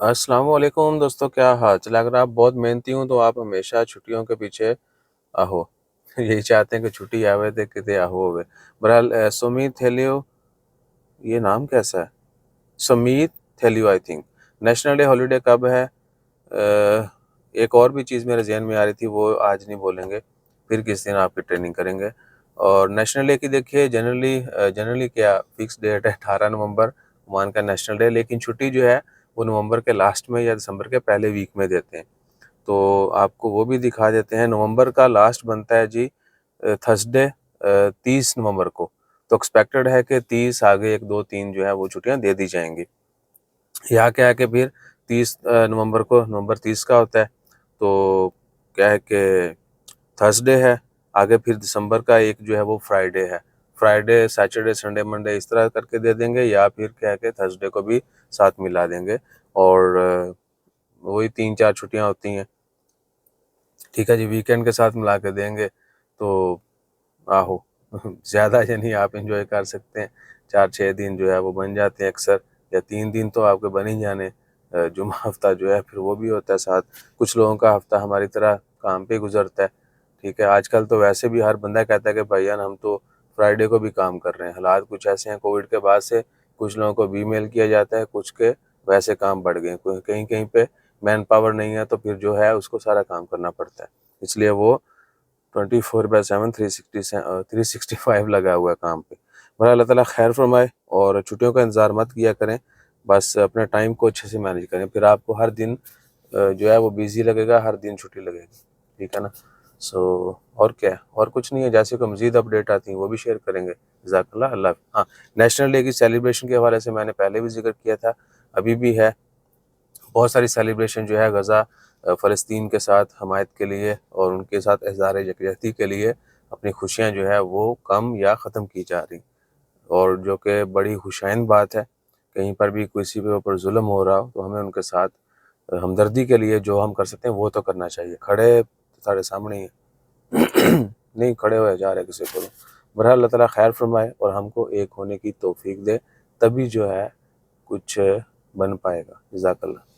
السلام علیکم دوستوں، کیا حال چل؟ اگر آپ بہت محنتی ہوں تو آپ ہمیشہ چھٹیوں کے پیچھے آہو یہی چاہتے ہیں کہ چھٹی آوے تھے کتے آہو ہوئے۔ بہرحال سمیت تھیلیو، یہ نام کیسا ہے؟ سمیت تھیلیو I think. National day holiday کب ہے؟ ایک اور بھی چیز میرے ذہن میں آ رہی تھی، وہ آج نہیں بولیں گے، پھر کس دن آپ کی ٹریننگ کریں گے۔ اور نیشنل ڈے کی دیکھیے جنرلی کیا فکس ڈیٹ ہے 18 نومبر عمان کا نیشنل ڈے، لیکن چھٹی جو ہے وہ نومبر کے لاسٹ میں یا دسمبر کے پہلے ویک میں دیتے ہیں۔ تو آپ کو وہ بھی دکھا دیتے ہیں۔ نومبر کا لاسٹ بنتا ہے جی تھرسڈے 30 نومبر کو، تو ایکسپیکٹڈ ہے کہ 30 آگے 1 2 3 جو ہے وہ چھٹیاں دے دی جائیں گی۔ یہاں کیا ہے کہ پھر 30 نومبر کو، نومبر 30 کا ہوتا ہے، تو کیا ہے کہ تھرسڈے ہے، آگے پھر دسمبر کا ایک جو ہے وہ فرائیڈے ہے، فرائیڈے سیٹرڈے سنڈے منڈے اس طرح کر کے دے دیں گے، یا پھر کیا ہے کہ تھرسڈے کو بھی ساتھ ملا دیں گے، اور وہی 3 4 چھٹیاں ہوتی ہیں، ٹھیک ہے جی، ویکینڈ کے ساتھ ملا کے دیں گے تو آہو زیادہ یعنی آپ انجوائے کر سکتے ہیں۔ 4 6 دن جو ہے وہ بن جاتے ہیں اکثر، یا 3 دن تو آپ کے بن ہی جانے۔ جمعہ ہفتہ جو ہے پھر وہ بھی ہوتا ہے ساتھ، کچھ لوگوں کا ہفتہ ہماری طرح کام پہ گزرتا ہے، ٹھیک ہے۔ آج کل تو ویسے بھی ہر بندہ کہتا ہے کہ بھائی جان ہم تو فرائیڈے کو بھی کام کر رہے ہیں۔ حالات کچھ ایسے ہیں کووڈ کے بعد سے، کچھ لوگوں کو بھی میل کیا جاتا ہے، کچھ کے ویسے کام بڑھ گئے، کہیں کہیں پہ مین پاور نہیں ہے تو پھر جو ہے اس کو سارا کام کرنا پڑتا ہے، اس لیے وہ 24/7 365 لگا ہوا ہے کام پہ۔ بہرحال اللہ تعالیٰ خیر فرمائے، اور چھٹیوں کا انتظار مت کیا کریں، بس اپنے ٹائم کو اچھے سے مینیج کریں، پھر آپ کو ہر دن جو ہے وہ بیزی لگے گا، ہر دن چھٹی لگے گی، ٹھیک ہے نا۔ اور کیا ہے، اور کچھ نہیں ہے، جیسے کوئی مزید اپڈیٹ آتی ہیں وہ بھی شیئر کریں گے۔ جزاک اللہ حافظ۔ ہاں، نیشنل ڈے کی سیلیبریشن کے حوالے سے میں نے پہلے بھی ذکر کیا تھا، ابھی بھی ہے بہت ساری سیلیبریشن جو ہے غزہ فلسطین کے ساتھ حمایت کے لیے اور ان کے ساتھ اظہار یکجہتی کے لیے اپنی خوشیاں جو ہے وہ کم یا ختم کی جا رہی، اور جو کہ بڑی خوشائن بات ہے۔ کہیں پر بھی کسی کے اوپر ظلم ہو رہا ہو تو ہمیں ان کے ساتھ ہمدردی کے لیے جو ہم کر سکتے ہیں وہ تو کرنا چاہیے۔ کھڑے سارے سامنے ہی نہیں کھڑے ہوئے جا رہے کسی کو۔ بہرحال اللہ تعالیٰ خیر فرمائے اور ہم کو ایک ہونے کی توفیق دے، تبھی جو ہے کچھ بن پائے گا۔ جزاک اللہ۔